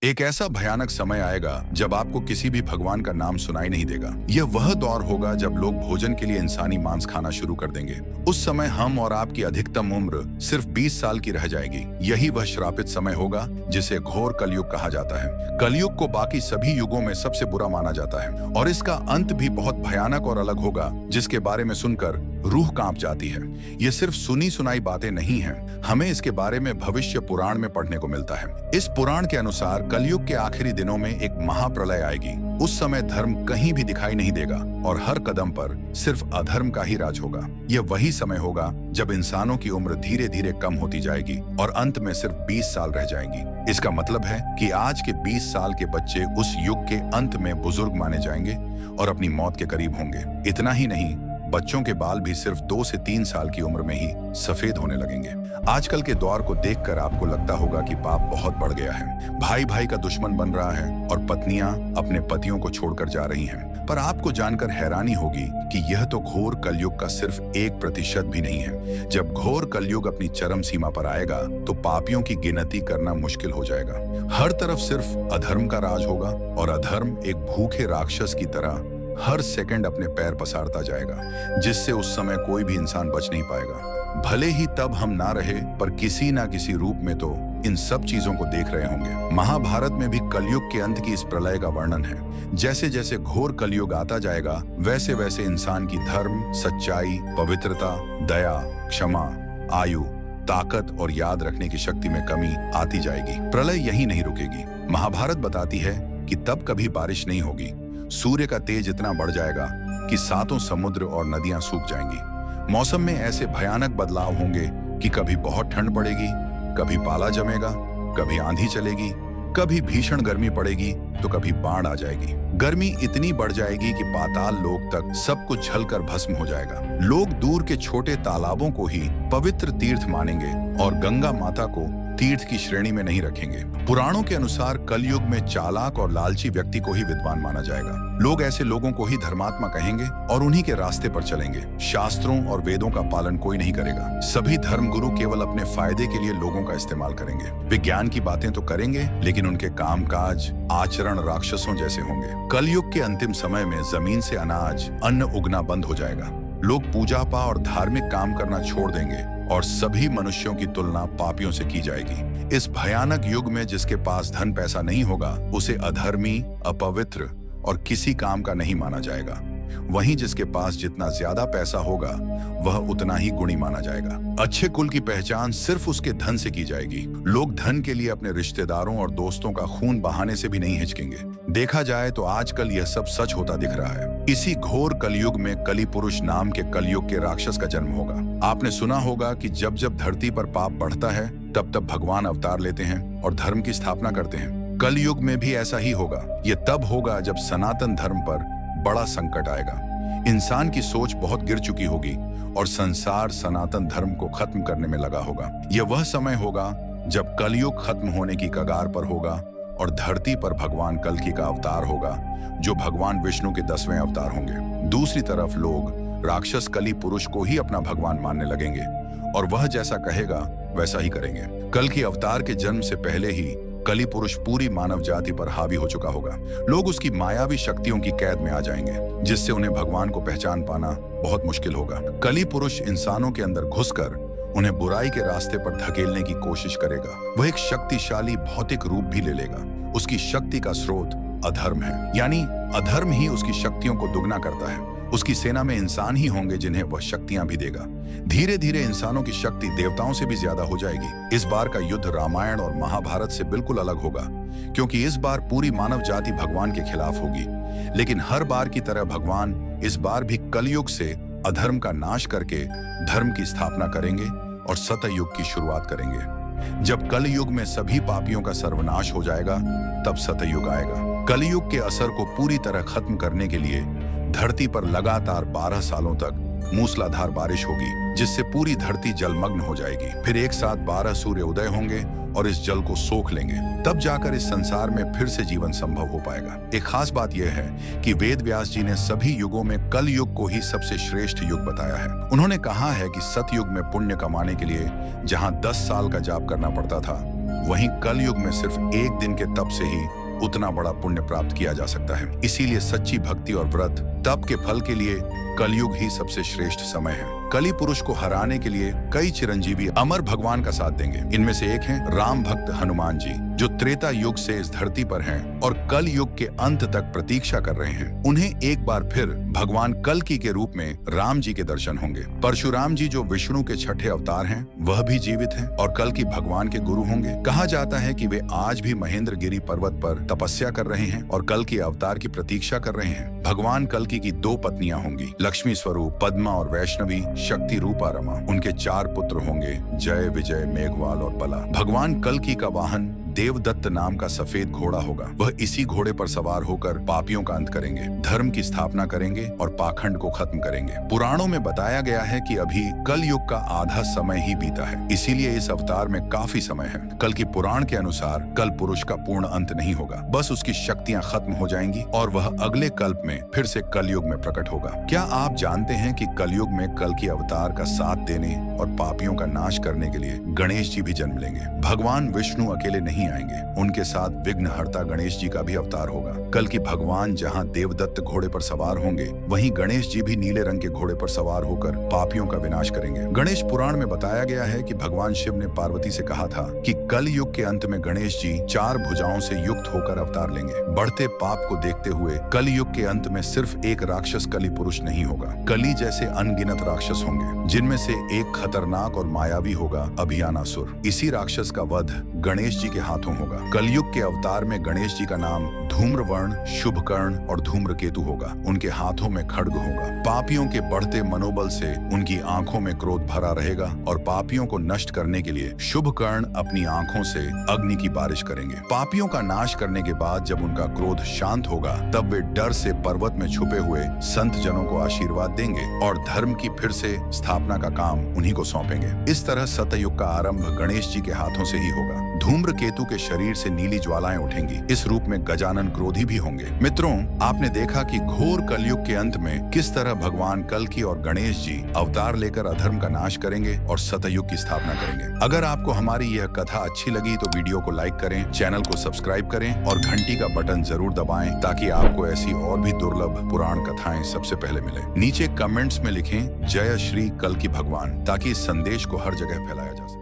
एक ऐसा भयानक समय आएगा जब आपको किसी भी भगवान का नाम सुनाई नहीं देगा। यह वह दौर होगा जब लोग भोजन के लिए इंसानी मांस खाना शुरू कर देंगे। उस समय हम और आपकी अधिकतम उम्र सिर्फ 20 साल की रह जाएगी। यही वह श्रापित समय होगा जिसे घोर कलयुग कहा जाता है। कलयुग को बाकी सभी युगों में सबसे बुरा माना जाता है और इसका अंत भी बहुत भयानक और अलग होगा, जिसके बारे में सुनकर रूह कांप जाती है। ये सिर्फ सुनी सुनाई बातें नहीं हैं, हमें इसके बारे में भविष्य पुराण में पढ़ने को मिलता है। इस पुराण के अनुसार कलयुग के आखिरी दिनों में एक महाप्रलय आएगी। उस समय धर्म कहीं भी दिखाई नहीं देगा और हर कदम पर सिर्फ अधर्म का ही राज होगा। यह वही समय होगा जब इंसानों की उम्र धीरे धीरे कम होती जाएगी और अंत में सिर्फ 20 साल रह जाएंगी। इसका मतलब है कि आज के 20 साल के बच्चे उस युग के अंत में बुजुर्ग माने जाएंगे और अपनी मौत के करीब होंगे। इतना ही नहीं, बच्चों के बाल भी सिर्फ 2 से 3 साल की उम्र में ही सफेद होने लगेंगे। आजकल के दौर को देखकर आपको लगता होगा कि पाप बहुत बढ़ गया है। भाई भाई का दुश्मन बन रहा है और पत्नियां अपने पतियों को छोड़कर जा रही हैं। पर आपको जानकर हैरानी होगी कि यह तो घोर कलयुग का सिर्फ 1% भी नहीं है। जब घोर कलयुग अपनी चरम सीमा पर आएगा तो पापियों की गिनती करना मुश्किल हो जाएगा। हर तरफ सिर्फ अधर्म का राज होगा और अधर्म एक भूखे राक्षस की तरह हर सेकंड अपने पैर पसारता जाएगा, जिससे उस समय कोई भी इंसान बच नहीं पाएगा। भले ही तब हम ना रहे, पर किसी ना किसी रूप में तो इन सब चीजों को देख रहे होंगे। महाभारत में भी कलयुग के अंत की इस प्रलय का वर्णन है। जैसे जैसे घोर कलयुग आता जाएगा, वैसे वैसे इंसान की धर्म, सच्चाई, पवित्रता, दया, क्षमा, आयु, ताकत और याद रखने की शक्ति में कमी आती जाएगी। प्रलय यही नहीं रुकेगी। महाभारत बताती है कि तब कभी बारिश नहीं होगी। सूर्य का तेज इतना बढ़ जाएगा कि 7 समुद्र और नदियां सूख जाएंगी। मौसम में ऐसे भयानक बदलाव होंगे कि कभी बहुत ठंड पड़ेगी, कभी पाला जमेगा, कभी आंधी चलेगी, कभी भीषण गर्मी पड़ेगी तो कभी बाढ़ आ जाएगी। गर्मी इतनी बढ़ जाएगी कि पाताल लोक तक सब कुछ जलकर भस्म हो जाएगा। लोग दूर के छोटे तालाबों को ही पवित्र तीर्थ मानेंगे और गंगा माता को तीर्थ की श्रेणी में नहीं रखेंगे। पुराणों के अनुसार कलयुग में चालाक और लालची व्यक्ति को ही विद्वान माना जाएगा। लोग ऐसे लोगों को ही धर्मात्मा कहेंगे और उन्हीं के रास्ते पर चलेंगे। शास्त्रों और वेदों का पालन कोई नहीं करेगा। सभी धर्मगुरु केवल अपने फायदे के लिए लोगों का इस्तेमाल करेंगे। विज्ञान की बातें तो करेंगे, लेकिन उनके कामकाज, आचरण राक्षसों जैसे होंगे। कलयुग के अंतिम समय में जमीन से अनाज, अन्न उगना बंद हो जाएगा। लोग पूजा पाठ और धार्मिक काम करना छोड़ देंगे और सभी मनुष्यों की तुलना पापियों से की जाएगी। इस भयानक युग में जिसके पास धन पैसा नहीं होगा, उसे अधर्मी, अपवित्र और किसी काम का नहीं माना जाएगा। वहीं जिसके पास जितना ज्यादा पैसा होगा, वह उतना ही गुणी माना जाएगा। अच्छे कुल की पहचान सिर्फ उसके धन से की जाएगी। लोग धन के लिए अपने रिश्तेदारों और दोस्तों का खून बहाने से भी नहीं हिचकेंगे। देखा जाए तो आजकल यह सब सच होता दिख रहा है। इसी घोर कलयुग में कली पुरुष नाम के कलयुग के राक्षस का जन्म होगा। आपने सुना होगा कि जब जब धरती पर पाप बढ़ता है, तब तब भगवान अवतार लेते हैं और धर्म की स्थापना करते हैं। कलयुग में भी ऐसा ही होगा। यह तब होगा जब सनातन धर्म पर बड़ा संकट आएगा। इंसान की सोच बहुत गिर चुकी होगी और संसार सनातन धर्म को खत्म करने में लगा होगा। यह वह समय होगा जब कलयुग खत्म होने की कगार पर होगा और धरती पर भगवान कल्कि का अवतार होगा, जो भगवान विष्णु के 10वें अवतार होंगे। दूसरी तरफ लोग राक्षस कली पुरुष को ही अपना भगवान मानने लगेंगे और वह जैसा कहेगा वैसा ही करेंगे। कल की अवतार के जन्म से पहले ही कली पुरुष पूरी मानव जाति पर हावी हो चुका होगा। लोग उसकी मायावी शक्तियों की कैद में आ जाएंगे, जिससे उन्हें भगवान को पहचान पाना बहुत मुश्किल होगा। कली पुरुष इंसानों के अंदर घुसकर उन्हें बुराई के रास्ते पर धकेलने की कोशिश करेगा। वह एक शक्तिशाली भौतिक रूप भी ले लेगा। उसकी शक्ति का स्रोत अधर्म है, यानी अधर्म ही उसकी शक्तियों को दुगना करता है। उसकी सेना में इंसान ही होंगे जिन्हें वह शक्तियां भी देगा। धीरे धीरे इंसानों की शक्ति देवताओं से भी ज्यादा हो जाएगी। इस बार का युद्ध रामायण और महाभारत से बिल्कुल अलग होगा, क्योंकि इस बार पूरी मानव जाति भगवान के खिलाफ होगी। लेकिन हर बार की तरह भगवान इस बार भी कलयुग से अधर्म का नाश करके धर्म की स्थापना करेंगे और सतयुग की शुरुआत करेंगे। जब कलयुग में सभी पापियों का सर्वनाश हो जाएगा, तब सतयुग आएगा। कलयुग के असर को पूरी तरह खत्म करने के लिए धरती पर लगातार 12 सालों तक मूसलाधार बारिश होगी, जिससे पूरी धरती जलमग्न हो जाएगी। फिर एक साथ 12 सूर्य उदय होंगे और इस जल को सोख लेंगे। तब जाकर इस संसार में फिर से जीवन संभव हो पाएगा। एक खास बात यह है कि वेद व्यास जी ने सभी युगों में कल युग को ही सबसे श्रेष्ठ युग बताया है। उन्होंने कहा है कि सतयुग में पुण्य कमाने के लिए जहां 10 साल का जाप करना पड़ता था, वहीं कलयुग में सिर्फ एक दिन के तप से ही उतना बड़ा पुण्य प्राप्त किया जा सकता है। इसीलिए सच्ची भक्ति और व्रत तप के फल के लिए कलयुग ही सबसे श्रेष्ठ समय है। कली पुरुष को हराने के लिए कई चिरंजीवी अमर भगवान का साथ देंगे। इनमें से एक हैं राम भक्त हनुमान जी, जो त्रेता युग से इस धरती पर हैं और कल युग के अंत तक प्रतीक्षा कर रहे हैं। उन्हें एक बार फिर भगवान कल्कि के रूप में राम जी के दर्शन होंगे। परशुराम जी, जो विष्णु के छठे अवतार हैं, वह भी जीवित हैं और कल्कि भगवान के गुरु होंगे। कहा जाता है कि वे आज भी महेंद्रगिरी पर्वत पर तपस्या कर रहे हैं और कल्कि अवतार की प्रतीक्षा कर रहे हैं। भगवान कल्कि की 2 पत्नियां होंगी, लक्ष्मी स्वरूप पद्मा और वैष्णवी शक्ति रूपा रमा। उनके 4 पुत्र होंगे, जय, विजय, मेघवाल और बला। भगवान कल्कि का वाहन देवदत्त नाम का सफेद घोड़ा होगा। वह इसी घोड़े पर सवार होकर पापियों का अंत करेंगे, धर्म की स्थापना करेंगे और पाखंड को खत्म करेंगे। पुराणों में बताया गया है कि अभी कल युग का आधा समय ही बीता है, इसीलिए इस अवतार में काफी समय है। कल की पुराण के अनुसार कल पुरुष का पूर्ण अंत नहीं होगा, बस उसकी शक्तियां खत्म हो जाएंगी और वह अगले कल्प में फिर से कलयुग में प्रकट होगा। क्या आप जानते हैं कि कलयुग में कल की अवतार का साथ देने और पापियों का नाश करने के लिए गणेश जी भी जन्म लेंगे। भगवान विष्णु अकेले नहीं आएंगे, उनके साथ विघ्नहर्ता गणेश जी का भी अवतार होगा। कल की भगवान जहां देवदत्त घोड़े पर सवार होंगे, वहीं गणेश जी भी नीले रंग के घोड़े पर सवार होकर पापियों का विनाश करेंगे। गणेश पुराण में बताया गया है कि भगवान शिव ने पार्वती से कहा था कि कल युग के अंत में गणेश जी 4 भुजाओं से युक्त होकर अवतार लेंगे। बढ़ते पाप को देखते हुए कल युग के अंत में सिर्फ एक राक्षस कली पुरुष नहीं होगा, कली जैसे अनगिनत राक्षस होंगे, जिनमें से एक खतरनाक और मायावी होगा अभियानासुर। इसी राक्षस का वध गणेश जी के हाथों होगा। कलयुग के अवतार में गणेश जी का नाम धूम्रवर्ण, शुभकर्ण और धूम्रकेतु होगा। उनके हाथों में खड्ग होगा। पापियों के बढ़ते मनोबल से उनकी आंखों में क्रोध भरा रहेगा और पापियों को नष्ट करने के लिए शुभकर्ण अपनी आंखों से अग्नि की बारिश करेंगे। पापियों का नाश करने के बाद जब उनका क्रोध शांत होगा, तब वे डर से पर्वत में छुपे हुए संत जनों को आशीर्वाद देंगे और धर्म की फिर से स्थापना का काम उन्हीं को सौंपेंगे। इस तरह सतयुग का आरंभ गणेश जी के हाथों से ही होगा। धूम्रकेतु के शरीर से नीली ज्वालाएं उठेंगी। इस रूप में गजानन क्रोधी भी होंगे। मित्रों, आपने देखा कि घोर कलयुग के अंत में किस तरह भगवान कल्कि और गणेश जी अवतार लेकर अधर्म का नाश करेंगे और सतयुग की स्थापना करेंगे। अगर आपको हमारी यह कथा अच्छी लगी तो वीडियो को लाइक करें, चैनल को सब्सक्राइब करें और घंटी का बटन जरूर दबाएं, ताकि आपको ऐसी और भी दुर्लभ पुराण कथाएं सबसे पहले मिले। नीचे कमेंट्स में लिखें जय श्री कल्कि भगवान, ताकि इस संदेश को हर जगह फैलाया जा सके।